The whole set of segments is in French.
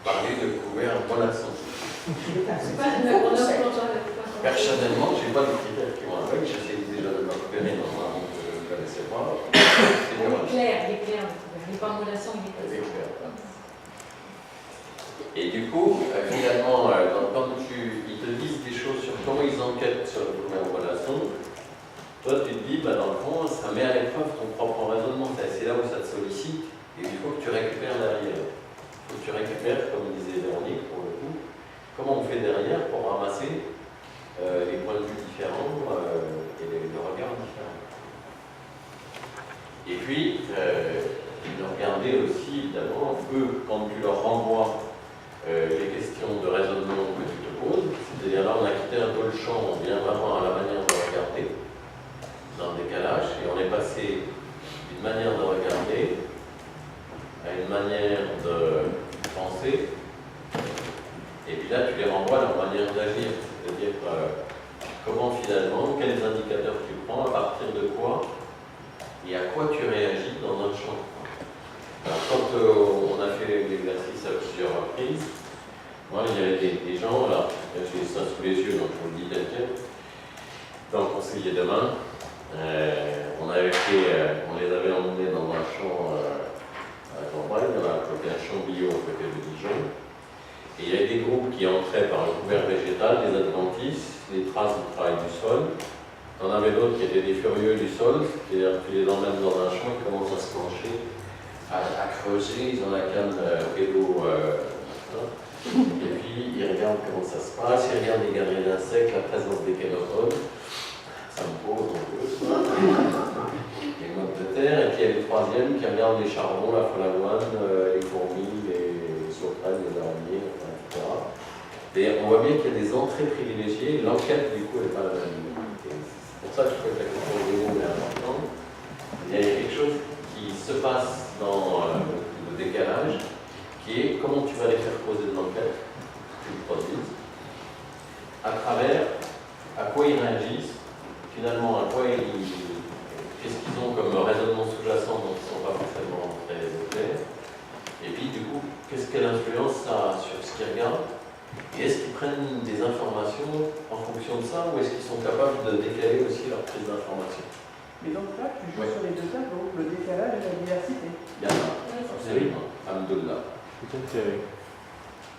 parler de couvert Molasson. Personnellement, je n'ai pas de critères qui vont avec. J'essaie déjà de me repérer dans un monde que je ne connaissais pas. Il est clair, il n'est pas Molasson, il est clair. Et du coup, finalement, quand ils te disent des choses sur comment ils enquêtent sur le couvert Molasson, toi tu te dis, dans le fond, ça met à l'épreuve ton propre raisonnement. C'est là où ça te sollicite et il faut que tu récupères derrière. Il faut que tu récupères, comme disait Véronique, pour le coup, comment on fait derrière pour ramasser les points de vue différents et les regards différents. Et puis, de regarder aussi, évidemment, eux, quand tu leur renvoies les questions de raisonnement que tu te poses, c'est-à-dire là, on a quitté un peu le champ, on vient vraiment à la manière de regarder, dans le décalage, et on est passé d'une manière de regarder à une manière de penser, et puis là, tu les renvoies à leur manière d'agir, c'est-à-dire comment finalement, quels indicateurs tu prends, à partir de quoi, et à quoi tu réagis dans un champ. Alors, quand on a fait l'exercice à plusieurs reprises, moi, il y avait des gens, là, j'ai ça sous les yeux, donc je vous le dis tel quel, dans le conseiller de main, on les avait emmenés dans un champ à campagne, dans un champ bio à côté de Dijon, et il y avait des groupes qui entraient par le couvert végétal, des adventices, des traces du travail du sol. On avait d'autres qui étaient des furieux du sol, c'est-à-dire que tu les emmènes dans un champ, ils commencent à se pencher, à creuser, ils ont la canne pédo, et puis ils regardent comment ça se passe, ils regardent les galeries d'insectes, la présence des kénopodes, ça me pose un peu, les mottes de terre, et puis il y a le troisième qui regarde les charbons, la follavoine, les fourmis, les sauterelles, les araignées, etc. Et on voit bien qu'il y a des entrées privilégiées, l'enquête du coup n'est pas la même. C'est pour ça que je trouve que la question des mots est importante. Il y a quelque chose qui se passe dans le décalage, qui est comment tu vas les faire poser de l'enquête, tu le produises, à travers à quoi ils réagissent, finalement qu'est-ce qu'ils ont comme raisonnement sous-jacent dont ils ne sont pas forcément très clairs, et puis du coup, quelle influence ça a sur ce qu'ils regardent, et est-ce qu'ils prennent des informations en fonction de ça, ou est-ce qu'ils sont capables de décaler aussi leur prise d'information? Mais donc là, tu joues sur les deux tableaux, le décalage et la diversité. Il y en a, absolument. Alhamdoulilah.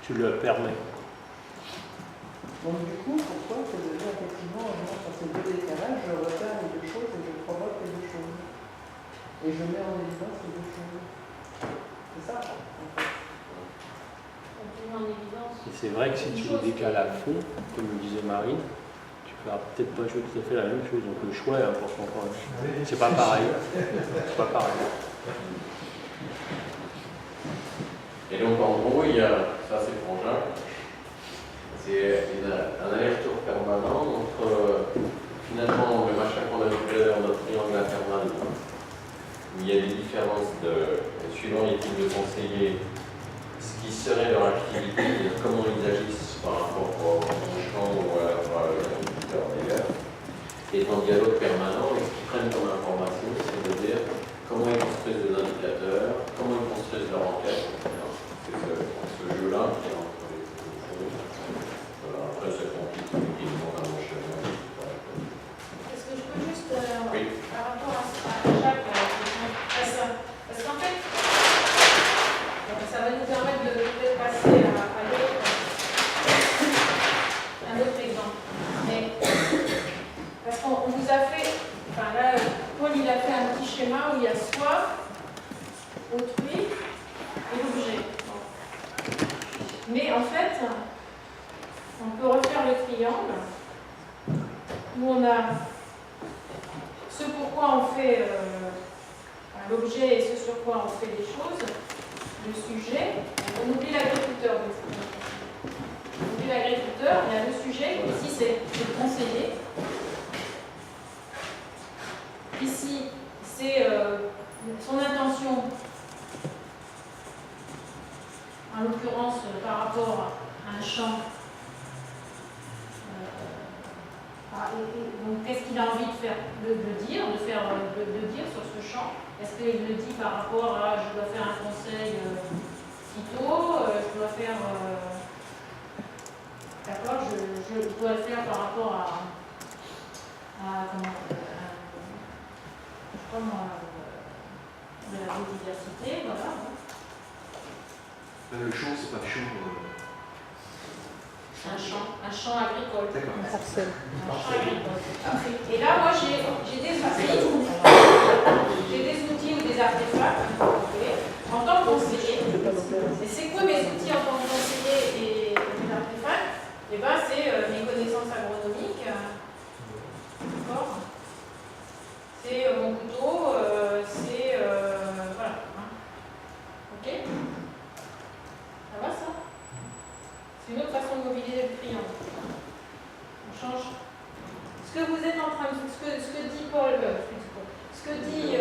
Tu le permets. Donc du coup, pourquoi c'est de dire effectivement, sur ces deux décalages, je repère les deux choses et je provoque les deux choses. Et je mets en évidence les deux choses. C'est ça, en fait. Et c'est vrai que si tu le décales à fond, comme le disait Marine, tu ne feras peut-être pas jouer tout à fait la même chose. Donc le choix est important quand même. C'est pas pareil. C'est pas pareil. Et donc en gros, il y a, ça c'est pour Jacques, c'est un aller-retour permanent entre finalement le machin qu'on a vu tout à l'heure, notre triangle infernal, où il y a des différences suivant les types de conseillers, ce qui serait leur activité, comment ils agissent par rapport au champ ou à l'agriculteur d'ailleurs, et ton dialogue permanent, et ce qu'ils prennent comme information, c'est de dire comment ils construisent des indicateurs, comment ils construisent leur enquête, etc. C'est ce jeu-là qui est entre les deux. Après, c'est compliqué, qui demande un bon chemin. Est-ce que je peux juste, Oui. par rapport à Jacques, à ça, parce qu'en fait, ça va nous permettre de peut-être passer à un autre exemple. Mais, parce qu'on vous a fait, enfin là, Paul il a fait un petit schéma où il y a soi, autrui et l'objet. Mais en fait, on peut refaire le triangle où on a ce pourquoi on fait l'objet et ce sur quoi on fait les choses, le sujet. On oublie l'agriculteur. On oublie l'agriculteur, il y a le sujet, ici c'est le conseiller. Ici, c'est son intention, en l'occurrence par rapport à un champ. Donc, qu'est-ce qu'il a envie de faire, de dire sur ce champ? Est-ce qu'il le dit par rapport à je dois faire un conseil phyto, je dois faire cas par rapport de la biodiversité, voilà. Le champ, c'est pas le champ. Un champ agricole. D'accord. Un champ agricole. Et là, moi, j'ai des outils ou des artefacts en tant que conseiller. Et c'est quoi mes outils en tant que conseiller et mes artefacts? Eh bien, c'est mes connaissances agronomiques. D'accord. C'est mon couteau, c'est... voilà. Ok? Ça va, ça? C'est une autre façon de mobiliser le client. On change. Ce que vous êtes en train de... Ce que dit Paul... ce que dit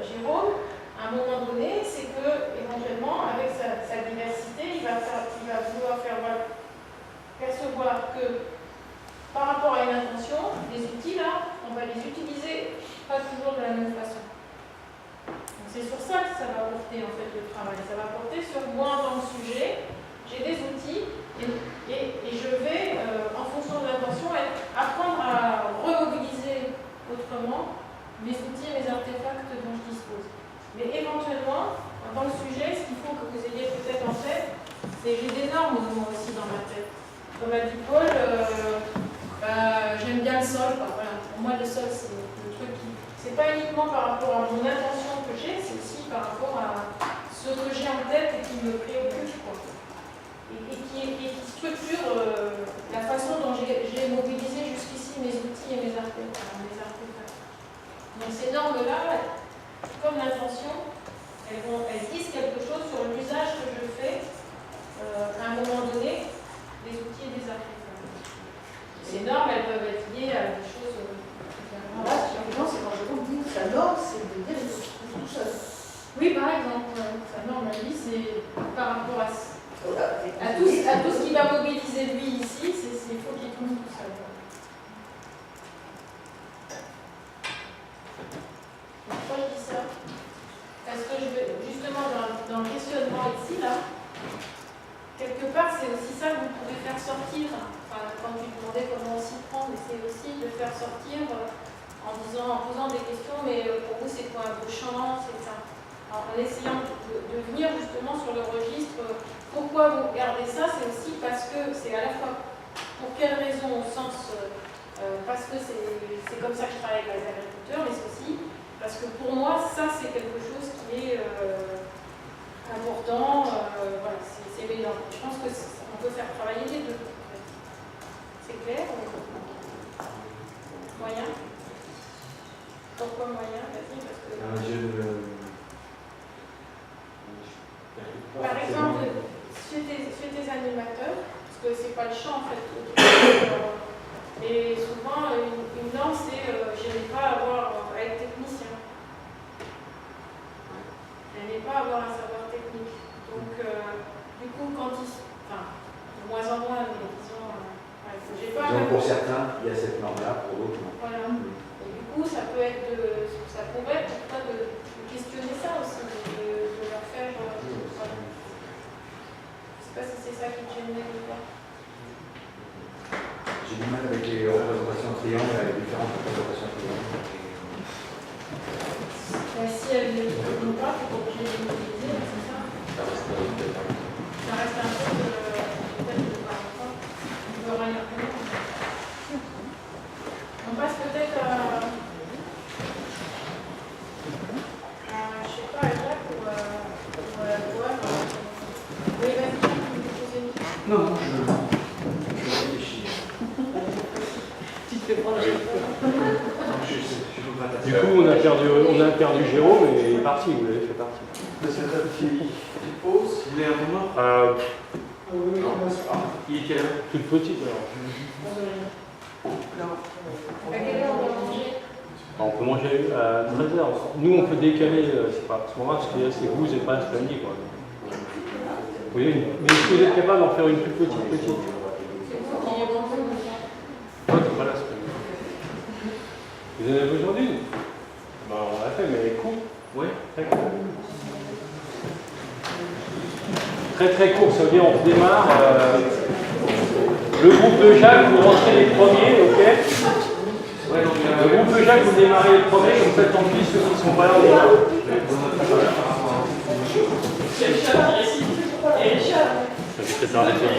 Jérôme, à un moment donné, c'est que, éventuellement, avec sa diversité, il va vouloir faire percevoir que, par rapport à une intention, les outils, là, on va les utiliser pas toujours de la même façon. C'est sur ça que ça va porter, en fait, le travail. Ça va porter sur moi en tant que sujet. J'ai des outils et je vais, en fonction de l'intention, apprendre à remobiliser autrement mes outils et mes artefacts dont je dispose. Mais éventuellement, dans le sujet, ce qu'il faut que vous ayez peut-être en tête, c'est j'ai des normes moi aussi dans ma tête. Comme a dit Paul, j'aime bien le sol. Voilà. Pour moi, le sol, c'est le truc qui... C'est pas uniquement par rapport à mon intention que j'ai, c'est aussi par rapport à ce que j'ai en tête et qui me préoccupe, quoi. Et qui structure la façon dont j'ai mobilisé jusqu'ici mes outils et mes artefacts. Donc ces normes-là, comme l'intention, elles disent quelque chose sur l'usage que je fais à un moment donné des outils et des artefacts. Ces normes, elles peuvent être liées à des choses... Là, finalement, c'est quand je dis que sa norme, c'est de dire que je suis tout seul. Oui, par exemple, sa norme, lui, c'est par rapport à tout ce qui va mobiliser lui ici, il faut qu'il trouve tout seul. Pourquoi je dis ça? Parce que justement, dans le questionnement ici, là, quelque part, c'est aussi ça que vous pouvez faire sortir. Enfin, quand tu demandais comment on s'y prend, mais c'est aussi de faire sortir en posant des questions, mais pour vous, c'est quoi un beau champ, c'est ça. Alors, en essayant de venir justement sur le registre, pourquoi vous regardez ça, c'est aussi parce que c'est à la fois pour quelle raison, au sens, parce que c'est comme ça que je travaille avec les agriculteurs, mais c'est aussi parce que pour moi, ça c'est quelque chose qui est important, voilà, c'est évident. Je pense qu'on peut faire travailler les deux. C'est clair? Moyen? Pourquoi moyen? Vas-y, parce que... Par exemple, chez tes animateurs, parce que c'est pas le champ en fait, et souvent une norme c'est j'aime pas à être technicien. J'aime pas avoir un savoir technique. Donc du coup quand de moins en moins, mais disons, j'ai pas. Donc pour certains, il y a cette norme-là, pour d'autres non. Voilà. Et du coup ça pourrait être pour toi de questionner ça aussi, de leur faire. Je ne sais pas si c'est ça qui te gêne ou pas. J'ai du mal avec les représentations triangles, avec les différentes représentations triangles. Si elles ne sont pas, il faut obligé de les mobiliser, c'est ça? Ça reste un peu Ça reste un peu peut-être de par rapport. On peut rien faire. On passe peut-être à je sais pas, à Jacques ou à voir. Oui, vas-y, tu peux me poser une question. Non, je réfléchis. Tu te fais prendre Oui. le Du coup, on a perdu Jérôme et il est parti, vous l'avez fait partir. De cette petite pause, vous voulez un moment Il est quelle heure? Toute petite alors. À quelle heure on va manger? On peut manger à 13h. Nous, on peut décaler, c'est pas ce moment, parce que c'est que vous n'êtes pas samedi, quoi. Oui, mais est-ce que vous êtes capable d'en faire une plus petite? C'est vous qui y avez mangé ou pas? Voilà, c'est pas bien. Vous en avez besoin d'une? Ben, on l'a fait, mais elle est courte. Oui. Très courte. Très très court, ça veut dire on démarre. Le groupe de Jacques, vous rentrez les premiers, ok? Le groupe de Jacques, vous démarrez les premiers, comme ça, tant pis, ceux qui sont pas là, on est là. Ça fait peut-être arrêter.